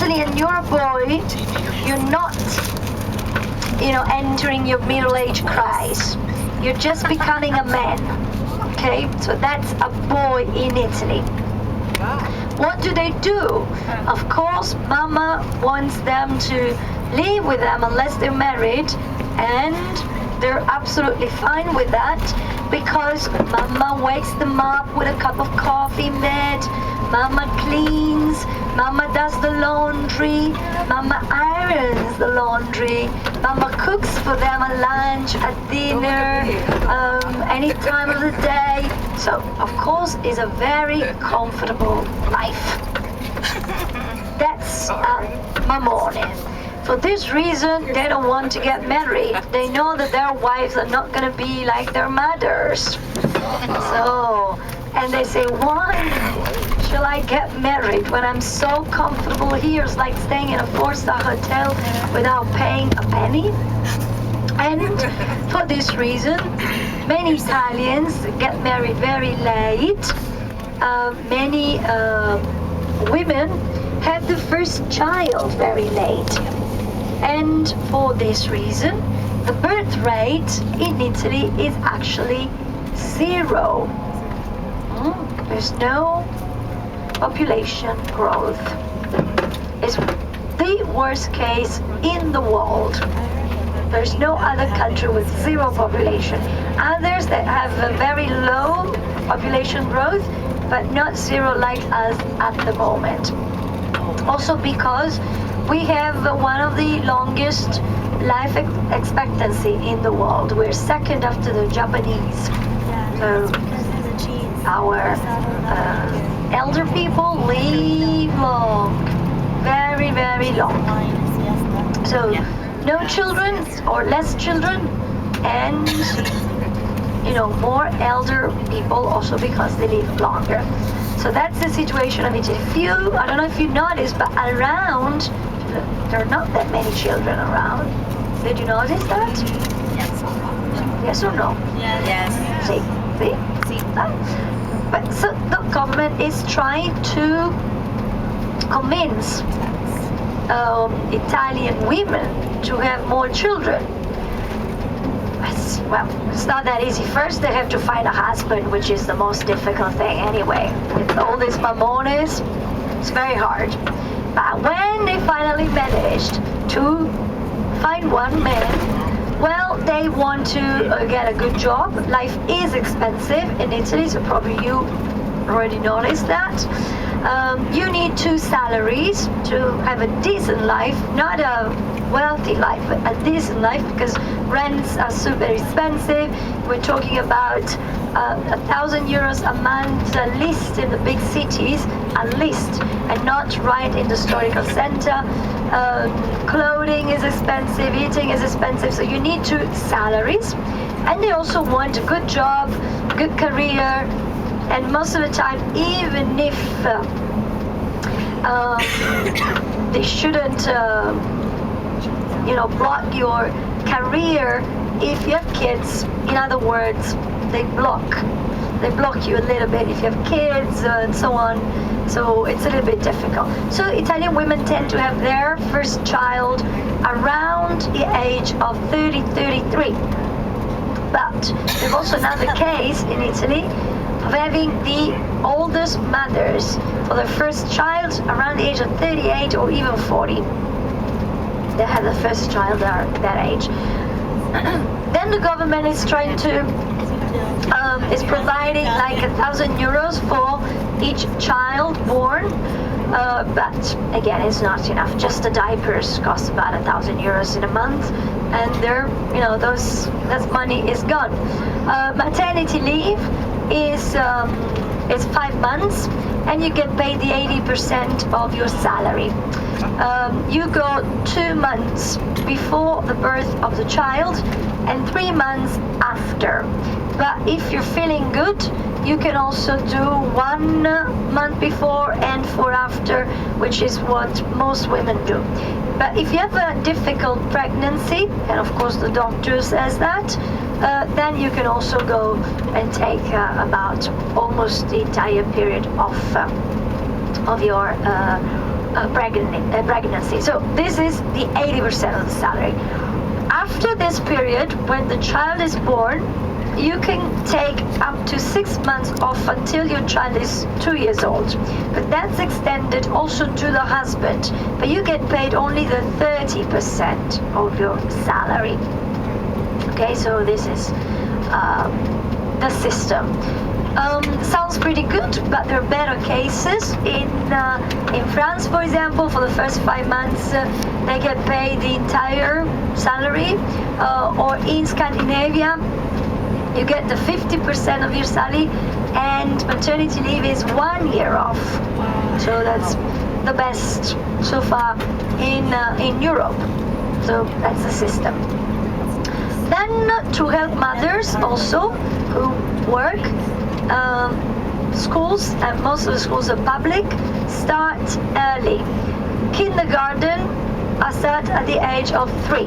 Italy and you're a boy, you're not, entering your middle-age crisis. You're just becoming a man. Okay, so that's a boy in Italy. What do they do? Of course, mama wants them to live with them unless they're married, and they're absolutely fine with that because mama wakes them up with a cup of coffee in bed, mama cleans, mama does the laundry, mama irons the laundry, mama cooks for them at lunch, at dinner, any time of the day. So, of course, it's a very comfortable life. That's Mamone. For this reason, they don't want to get married. They know that their wives are not going to be like their mothers. So, and they say, why shall I get married when I'm so comfortable here? It's like staying in a 4-star hotel without paying a penny. And for this reason, many Italians get married very late. Many women have the first child very late. And for this reason, the birth rate in Italy is actually 0. There's no population growth. It's the worst case in the world. There's no other country with 0 population. Others that have a very low population growth, but not 0 like us at the moment. Also because we have one of the longest life expectancy in the world. We're second after the Japanese. So our elder people live long, very, very long. So no children or less children, and more elder people also because they live longer. So that's the situation of Italy. I don't know if you noticed, but around, there are not that many children around. Did you notice that? Yes. Yes or no? Yes. See? But so the government is trying to convince Italian women to have more children. Well, it's not that easy. First, they have to find a husband, which is the most difficult thing anyway. With all these mamones, it's very hard. But when they finally managed to find one man, well, they want to get a good job. Life is expensive in Italy, so probably you already noticed that. You need 2 salaries to have a decent life, not a wealthy life, but a decent life, because rents are super expensive. We're talking about 1,000 euros a month, at least in the big cities, at least, and not right in the historical center. Clothing is expensive, eating is expensive, so you need 2 salaries. And they also want a good job, good career, and most of the time, even if they shouldn't, block your career if you have kids. In other words, they block you a little bit if you have kids and so on. So it's a little bit difficult. So Italian women tend to have their first child around the age of 33. But there's also another case in Italy of having the oldest mothers for their first child around the age of 38 or even 40. They have the first child at that age. Then the government is trying to, is providing like 1,000 euros for each child born. But again, it's not enough. Just the diapers cost about 1,000 euros in a month, and that money is gone. Maternity leave is 5 months, and you get paid the 80% of your salary. You go 2 months before the birth of the child and 3 months after. But if you're feeling good, you can also do 1 month before and 4 after, which is what most women do. But if you have a difficult pregnancy, and of course the doctor says that, then you can also go and take about almost the entire period of your pregnancy. So this is the 80% of the salary. After this period, when the child is born, you can take up to 6 months off until your child is 2 years old. But that's extended also to the husband. But you get paid only the 30% of your salary. Okay, so this is the system. Sounds pretty good, but there are better cases. In France, for example, for the first 5 months, they get paid the entire salary. Or in Scandinavia, you get the 50% of your salary, and maternity leave is 1 year off. So that's the best so far in Europe. So that's the system. Then to help mothers also who work, schools, and most of the schools are public, start early. Kindergarten are start at the age of 3.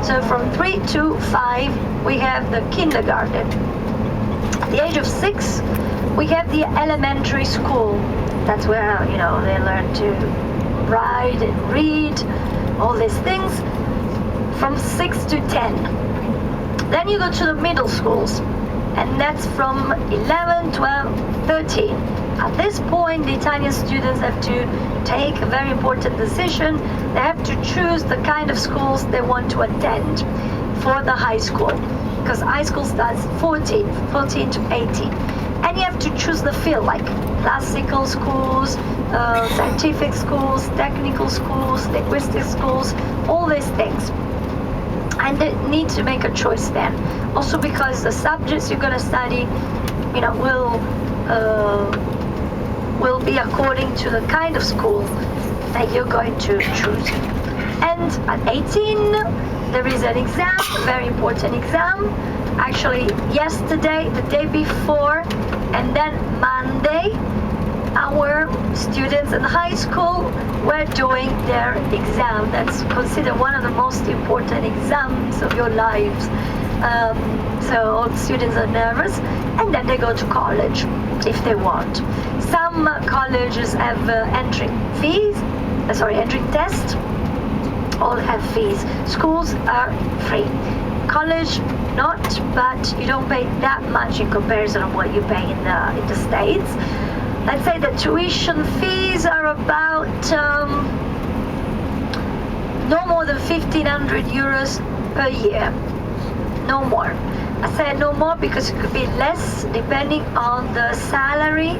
So from 3 to 5 we have the kindergarten. At the age of 6 we have the elementary school. That's where they learn to write and read, all these things, from 6 to 10. Then you go to the middle schools, and that's from 11, 12, 13. At this point, the Italian students have to take a very important decision. They have to choose the kind of schools they want to attend for the high school, because high school starts 14 to 18. And you have to choose the field, like classical schools, scientific schools, technical schools, linguistic schools, all these things. And they need to make a choice then. Also because the subjects you're going to study, will be according to the kind of school that you're going to choose. And at 18, there is an exam, a very important exam. Actually, yesterday, the day before, and then Monday, our students in high school were doing their exam. That's considered one of the most important exams of your lives. So all the students are nervous, and then they go to college if they want. Some colleges have entry tests. All have fees. Schools are free. College not, but you don't pay that much in comparison of what you pay in the States. Let's say the tuition fees are about no more than 1,500 euros per year. No more. I said no more because it could be less depending on the salary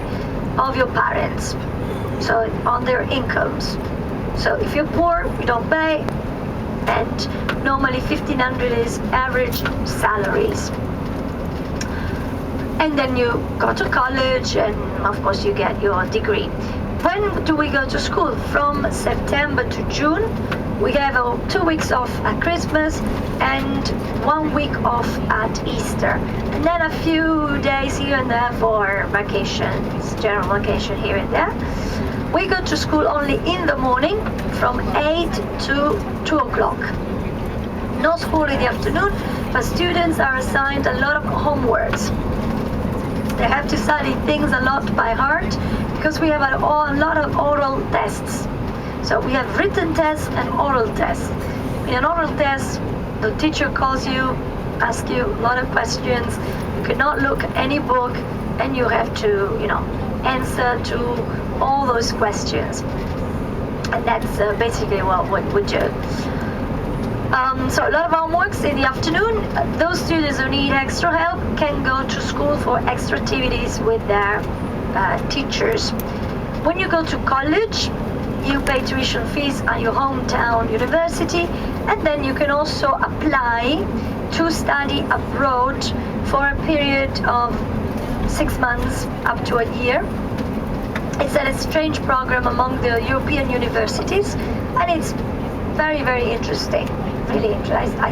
of your parents, so on their incomes. So if you're poor, you don't pay, and normally 1,500 is average salaries. And then you go to college, and of course you get your degree. When do we go to school? From September to June. We have 2 weeks off at Christmas and 1 week off at Easter. And then a few days here and there for vacations, general vacation here and there. We go to school only in the morning from 8 to 2 o'clock. No school in the afternoon, but students are assigned a lot of homeworks. They have to study things a lot by heart because we have a lot of oral tests. So we have written tests and oral tests. In an oral test, the teacher calls you, asks you a lot of questions. You cannot look at any book, and you have to, answer to all those questions. And that's basically what we do. So a lot of homeworks in the afternoon. Those students who need extra help can go to school for extra activities with their teachers. When you go to college, you pay tuition fees at your hometown university, and then you can also apply to study abroad for a period of 6 months up to a year. It's an exchange program among the European universities, and it's very, very interesting. Really interesting. I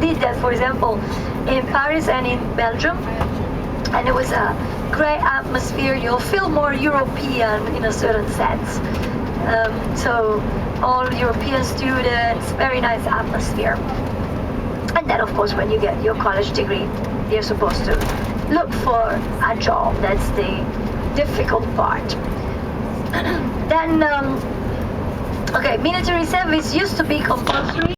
did that, for example, in Paris and in Belgium, and it was a great atmosphere. You'll feel more European in a certain sense. So all European students, very nice atmosphere. And then of course when you get your college degree, you're supposed to look for a job. That's the difficult part. Then Okay, military service used to be compulsory.